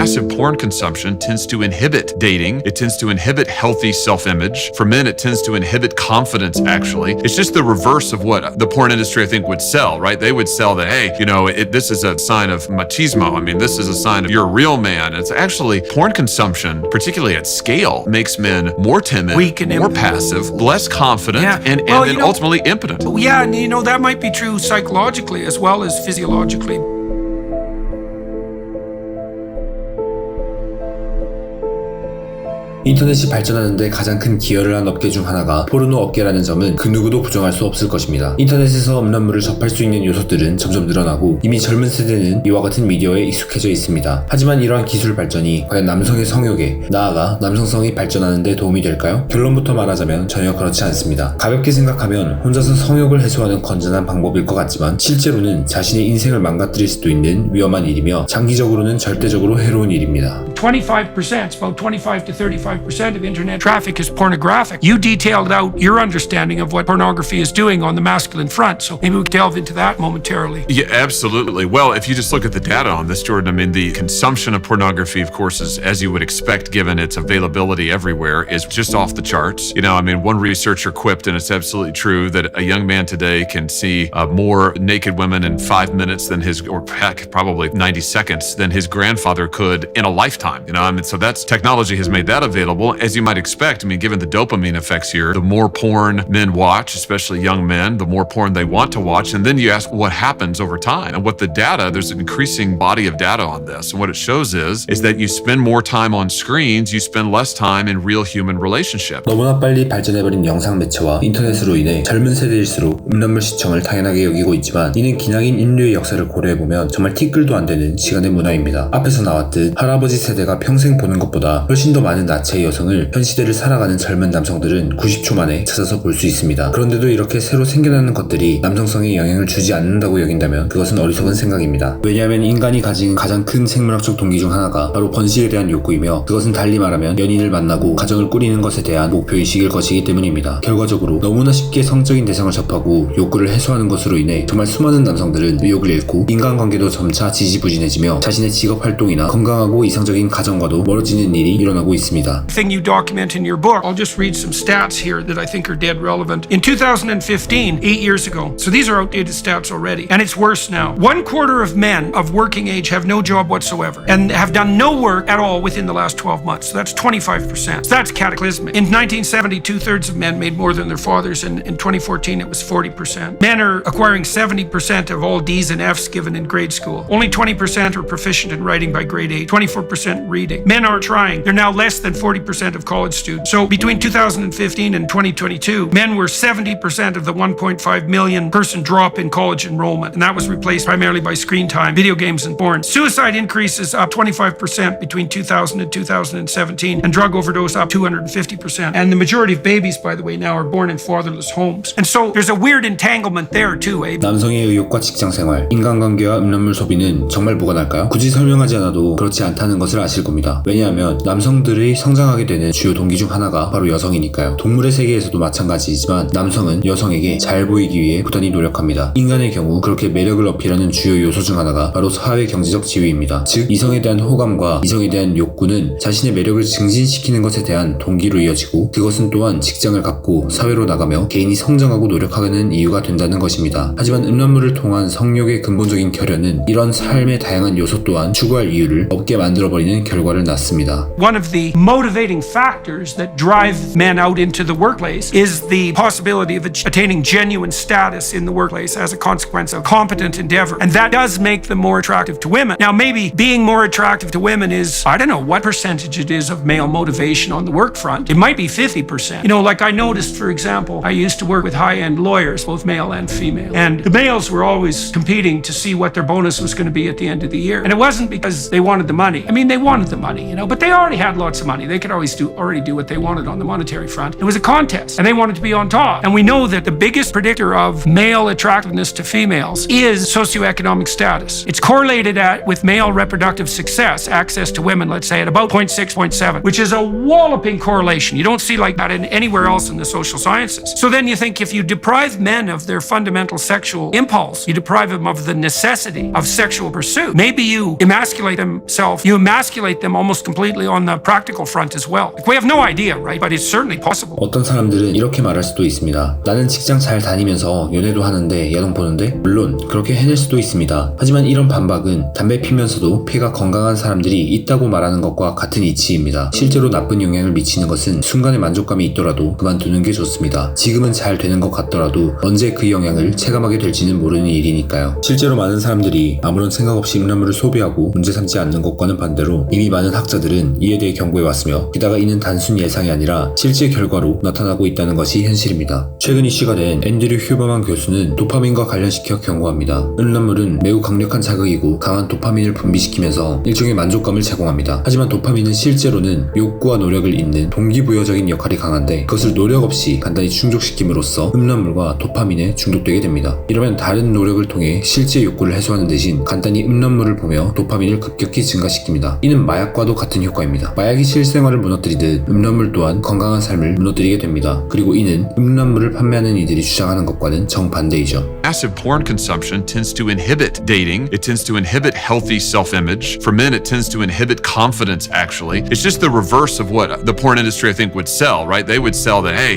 massive porn consumption tends to inhibit dating. It tends to inhibit healthy self-image. For men, it tends to inhibit confidence, actually. It's just the reverse of what the porn industry, I think, would sell, right? They would sell that, hey, this is a sign of machismo. I mean, this is a sign of you're a real man. It's actually porn consumption, particularly at scale, makes men more timid, weak and more passive, less confident, and ultimately impotent. Yeah, and that might be true psychologically as well as physiologically. 인터넷이 발전하는데 가장 큰 기여를 한 업계 중 하나가 포르노 업계라는 점은 그 누구도 부정할 수 없을 것입니다. 인터넷에서 음란물을 접할 수 있는 요소들은 점점 늘어나고 이미 젊은 세대는 이와 같은 미디어에 익숙해져 있습니다. 하지만 이러한 기술 발전이 과연 남성의 성욕에, 나아가 남성성이 발전하는 데 도움이 될까요? 결론부터 말하자면 전혀 그렇지 않습니다. 가볍게 생각하면 혼자서 성욕을 해소하는 건전한 방법일 것 같지만 실제로는 자신의 인생을 망가뜨릴 수도 있는 위험한 일이며 장기적으로는 절대적으로 해로운 일입니다. 25%, about 25 to 35% of internet traffic is pornographic. You detailed out your understanding of what pornography is doing on the masculine front, so maybe we could delve into that momentarily. Yeah, absolutely. Well, if you just look at the data on this, Jordan, I mean, the consumption of pornography, of course, is, as you would expect, given its availability everywhere, is just off the charts. One researcher quipped, and it's absolutely true, that a young man today can see more naked women in 5 minutes than or heck, probably 90 seconds than his grandfather could in a lifetime. So that's technology has made that available. As you might expect, given the dopamine effects here, the more porn men watch, especially young men, the more porn they want to watch. And then you ask what happens over time. And what the data, there's an increasing body of data on this. And what it shows is that you spend more time on screens, you spend less time in real human relationships. 너무나 빨리 발전해버린 영상 매체와 인터넷으로 인해 젊은 세대일수록 음란물 시청을 당연하게 여기고 있지만 이는 기나긴 인류의 역사를 고려해보면 정말 티끌도 안 되는 시간의 문화입니다. 앞에서 나왔듯 할아버지 세대가 평생 보는 것보다 훨씬 더 많은 나체의 여성을 현 시대를 살아가는 젊은 남성들은 90초 만에 찾아서 볼 수 있습니다. 그런데도 이렇게 새로 생겨나는 것들이 남성성에 영향을 주지 않는다고 여긴다면 그것은 어리석은 생각입니다. 왜냐하면 인간이 가진 가장 큰 생물학적 동기 중 하나가 바로 번식에 대한 욕구이며 그것은 달리 말하면 연인을 만나고 가정을 꾸리는 것에 대한 목표의식일 것이기 때문입니다. 결과적으로 너무나 쉽게 성적인 대상을 접하고 욕구를 해소하는 것으로 인해 정말 수많은 남성들은 의욕을 잃고 인간관계도 점차 지지부진해지며 자신의 직업활동이나 건강하고 이상적인 가정과도 멀어지는 일이 일어나고 있습니다. Thing you document in your book, I'll just read some stats here that I think are dead relevant. In 2015, 8 years ago, so these are outdated stats already, and it's worse now. 1/4 of men of working age have no job whatsoever and have done no work at all within the last 12 months. So that's 25%. So that's cataclysmic. In 1970, 2/3 of men made more than their fathers, and in 2014 it was 40%. Men are acquiring 70% of all D's and F's given in grade school. Only 20% are proficient in writing by grade 8, 24% reading. Men aren't trying. They're now less than 40% of college students. So between 2015 and 2022, men were 70% of the 1.5 million person drop in college enrollment, and that was replaced primarily by screen time, video games, and porn. Suicide increases up 25% between 2000 and 2017, and drug overdose up 250%. And the majority of babies, by the way, now are born in fatherless homes. And so there's a weird entanglement there too, eh? 남성의 의욕과 직장생활, 인간관계와 음란물 소비는 정말 무관할까요? 굳이 설명하지 않아도 그렇지 않다는 것을 아실 겁니다. 왜냐하면 남성들이 성장하게 되는 주요 동기 중 하나가 바로 여성이니까요. 동물의 세계에서도 마찬가지이지만 남성은 여성에게 잘 보이기 위해 부단히 노력합니다. 인간의 경우 그렇게 매력을 어필하는 주요 요소 중 하나가 바로 사회 경제적 지위입니다. 즉 이성에 대한 호감과 이성에 대한 욕구는 자신의 매력을 증진시키는 것에 대한 동기로 이어지고 그것은 또한 직장을 갖고 사회로 나가며 개인이 성장하고 노력하는 이유가 된다는 것입니다. 하지만 음란물을 통한 성욕의 근본적인 결여는 이런 삶의 다양한 요소 또한 추구할 이유를 없게 만들어버리는 결과를 낳습니다. One of the motivating factors that drive men out into the workplace is the possibility of attaining genuine status in the workplace as a consequence of competent endeavor. And that does make them more attractive to women. Now, maybe being more attractive to women is, I don't know what percentage it is of male motivation on the work front. It might be 50%. Like I noticed, for example, I used to work with high-end lawyers, both male and female. And the males were always competing to see what their bonus was going to be at the end of the year. And it wasn't because they wanted the money. I mean, they wanted the money, but they already had lots of money. they could always already do what they wanted on the monetary front. It was a contest, and they wanted to be on top. And we know that the biggest predictor of male attractiveness to females is socioeconomic status. It's correlated with male reproductive success, access to women, let's say, at about 0.6, 0.7, which is a walloping correlation. You don't see like that anywhere else in the social sciences. So then you think if you deprive men of their fundamental sexual impulse, you deprive them of the necessity of sexual pursuit. Maybe you emasculate them almost completely on the practical front as well. Like, we have no idea, right? But it's certainly possible. 어떤 사람들은 이렇게 말할 수도 있습니다. 나는 직장 잘 다니면서 연애도 하는데 야동 보는데? 물론 그렇게 해낼 수도 있습니다. 하지만 이런 반박은 담배 피면서도 폐가 건강한 사람들이 있다고 말하는 것과 같은 이치입니다. 실제로 나쁜 영향을 미치는 것은 순간의 만족감이 있더라도 그만두는 게 좋습니다. 지금은 잘 되는 것 같더라도 언제 그 영향을 체감하게 될지는 모르는 일이니까요. 실제로 많은 사람들이 아무런 생각 없이 음란물을 소비하고 문제 삼지 않는 것과는 반대로 이미 많은 학자들은 이에 대해 경고해왔으며 게다가 이는 단순 예상이 아니라 실제 결과로 나타나고 있다는 것이 현실입니다. 최근 이슈가 된 앤드류 휴버만 교수는 도파민과 관련시켜 경고합니다. 음란물은 매우 강력한 자극이고 강한 도파민을 분비시키면서 일종의 만족감을 제공합니다. 하지만 도파민은 실제로는 욕구와 노력을 잇는 동기부여적인 역할이 강한데 그것을 노력 없이 간단히 충족시킴으로써 음란물과 도파민에 중독되게 됩니다. 이러면 다른 노력을 통해 실제 욕구를 해소하는 대신 간단히 음란물을 보며 도파민을 급격히 증가시킵니다. 이는 마약과도 같은 효과입니다. 마약이 실생활을 무너뜨리듯 음란물 또한 건강한 삶을 무너뜨리게 됩니다. 그리고 이는 음란물을 판매하는 이들이 주장하는 것과는 정반대이죠. Massive porn consumption tends to inhibit dating. It tends to inhibit healthy self-image. For men, it tends to inhibit confidence, actually. It's just the reverse of what the porn industry, I think, would sell, right? They would sell that, hey,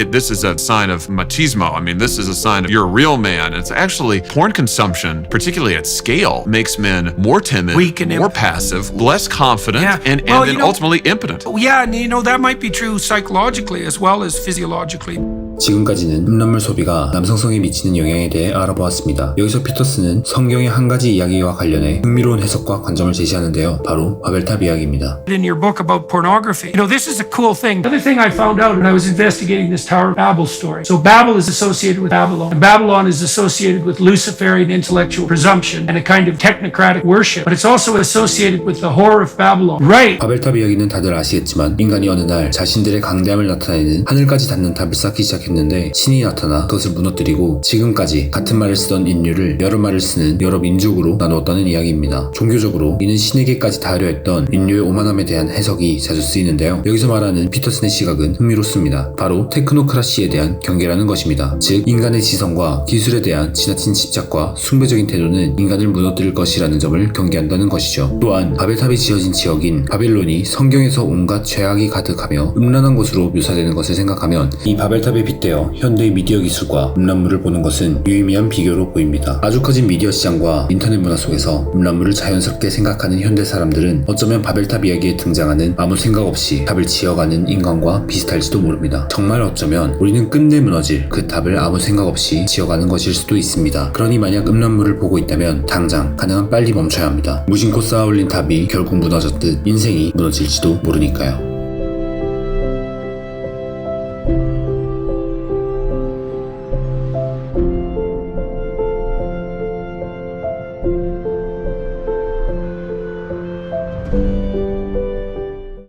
this is a sign of machismo. I mean, this is a sign of you're a real man. It's actually porn consumption, particularly at scale, makes men more timid, weak and more passive, less confident, and then ultimately impotent. Yeah, and that might be true psychologically as well as physiologically. 지금까지는 음란물 소비가 남성성에 미치는 영향에 대해 알아보았습니다. 여기서 피터스는 성경의 한 가지 이야기와 관련해 흥미로운 해석과 관점을 제시하는데요. 바로 바벨탑 이야기입니다. In your book about pornography, this is a cool thing. Another thing I found out when I was investigating this Tower of Babel story. So Babel is associated with Babylon, and Babylon is associated with Luciferian intellectual presumption and a kind of technocratic worship. But it's also associated with the horror of Babylon. Right. 바벨탑 이야기는 다들 아시겠지만 인간이 어느 날 자신들의 강대함을 나타내는 하늘까지 닿는 탑을 쌓기 시작했는데 신이 나타나 그것을 무너뜨리고 지금까지 같은 말을 쓰던 인류를 여러 말을 쓰는 여러 민족으로 나누었다는 이야기입니다. 종교적으로 이는 신에게까지 닿으려 했던 인류의 오만함에 대한 해석이 자주 쓰이는데요. 여기서 말하는 피터슨의 시각은 흥미롭습니다. 바로 테크노크라시에 대한 경계라는 것입니다. 즉 인간의 지성과 기술에 대한 지나친 집착과 숭배적인 태도는 인간을 무너뜨릴 것이라는 점을 경계한다는 것이죠. 또한 바벨탑이 지어진 지역인 바빌론이 성경에서 온갖 죄악이 가득하며 음란한 곳으로 묘사되는 것을 생각하면 이 바벨탑에 빗대어 현대의 미디어 기술과 음란물을 보는 것은 유의미한 비교로 보입니다. 아주 커진 미디어 시장과 인터넷 문화 속에서 음란물을 자연스럽게 생각하는 현대 사람들은 어쩌면 바벨탑 이야기에 등장하는 아무 생각 없이 탑을 지어가는 인간과 비슷할지도 모릅니다. 정말 어쩌면 우리는 끝내 무너질 그 탑을 아무 생각 없이 지어가는 것일 수도 있습니다. 그러니 만약 음란물을 보고 있다면 당장 가능한 빨리 멈춰야 합니다. 무심코 쌓아올린 탑이 결국 무너졌듯 인생이 무너질지도 모르니까요.